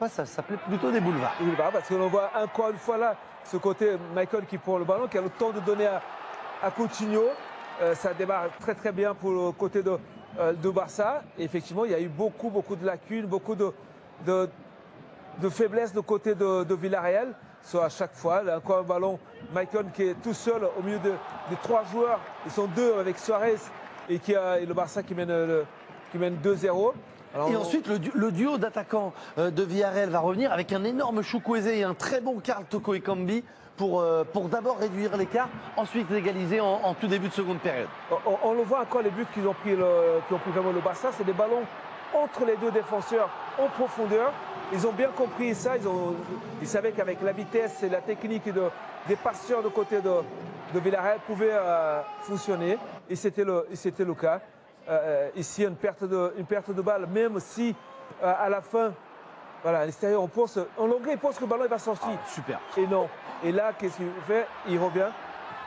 Ça s'appelait plutôt des boulevards. Parce que l'on voit encore une fois là, ce côté Michael qui prend le ballon, qui a le temps de donner à Coutinho. Ça démarre très très bien pour le côté de Barça. Et effectivement, il y a eu beaucoup de lacunes, beaucoup de faiblesses de côté de Villarreal. Soit à chaque fois, là, encore un ballon, Michael qui est tout seul au milieu des trois joueurs. Ils sont deux avec Suarez et le Barça qui mène 2-0. Et ensuite, le duo d'attaquants de Villarreal va revenir avec un énorme Chukwueze et un très bon Karl Toko Ekambi pour d'abord réduire l'écart, ensuite l'égaliser en tout début de seconde période. On le voit encore, les buts qui ont pris vraiment le Barça, c'est des ballons entre les deux défenseurs en profondeur. Ils ont bien compris ça, ils savaient qu'avec la vitesse et la technique des passeurs de côté de Villarreal pouvaient fonctionner, et c'était le cas. Ici, une perte de balle, même si à la fin, voilà, à l'extérieur, en longueur, il pense que le ballon il va sortir. Super. Et non. Et là, qu'est-ce qu'il fait? Il revient.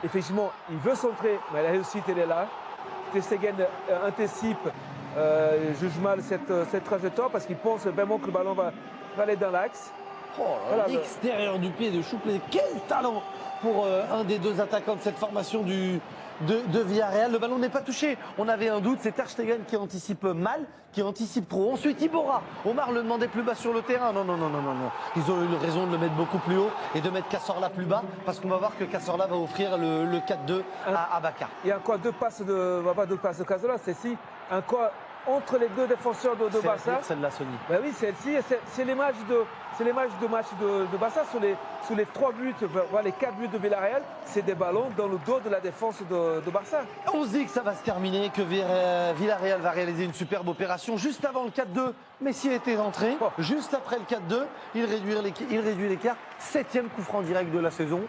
Effectivement, il veut centrer, mais la réussite, elle est là. Ter Stegen anticipe, juge mal cette trajectoire parce qu'il pense vraiment que le ballon va aller dans l'axe. Oh là, l'extérieur du pied de Chukwueze, quel talent pour un des deux attaquants de cette formation de Villarreal. Le ballon n'est pas touché. On avait un doute, c'est Ter Stegen qui anticipe mal, qui anticipe trop. Ensuite, Iborra. Omar le demandait plus bas sur le terrain. Non. Ils ont eu raison de le mettre beaucoup plus haut et de mettre Cazorla plus bas parce qu'on va voir que Cazorla va offrir le 4-2 à Bakar. Il y a encore deux passes de Cazorla. C'est encore entre les deux défenseurs de Barça. C'est de la Sony. Ben oui, celle-ci, c'est l'image de match de Barça sur les 3 buts, les 4 buts de Villarreal, c'est des ballons dans le dos de la défense de Barça. On se dit que ça va se terminer, que Villarreal va réaliser une superbe opération. Juste avant le 4-2, Messi était entré. Juste après le 4-2, il réduit l'écart. 7e coup franc direct de la saison.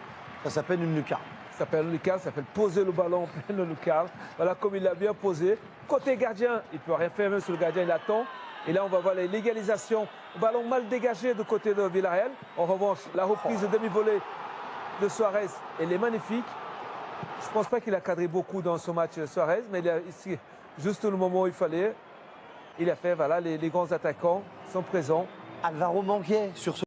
Ça s'appelle une lucarne. Ça s'appelle poser le ballon en pleine lucarne. Voilà comme il l'a bien posé. Côté gardien, il ne peut rien faire même sur le gardien, il attend. Et là, on va voir l'égalisation. Ballon mal dégagé de côté de Villarreal. En revanche, la reprise de demi-volée de Suarez, elle est magnifique. Je ne pense pas qu'il a cadré beaucoup dans ce match Suarez, mais ici, juste le moment où il fallait, il a fait, voilà, les grands attaquants sont présents. Alvaro manquait sur ce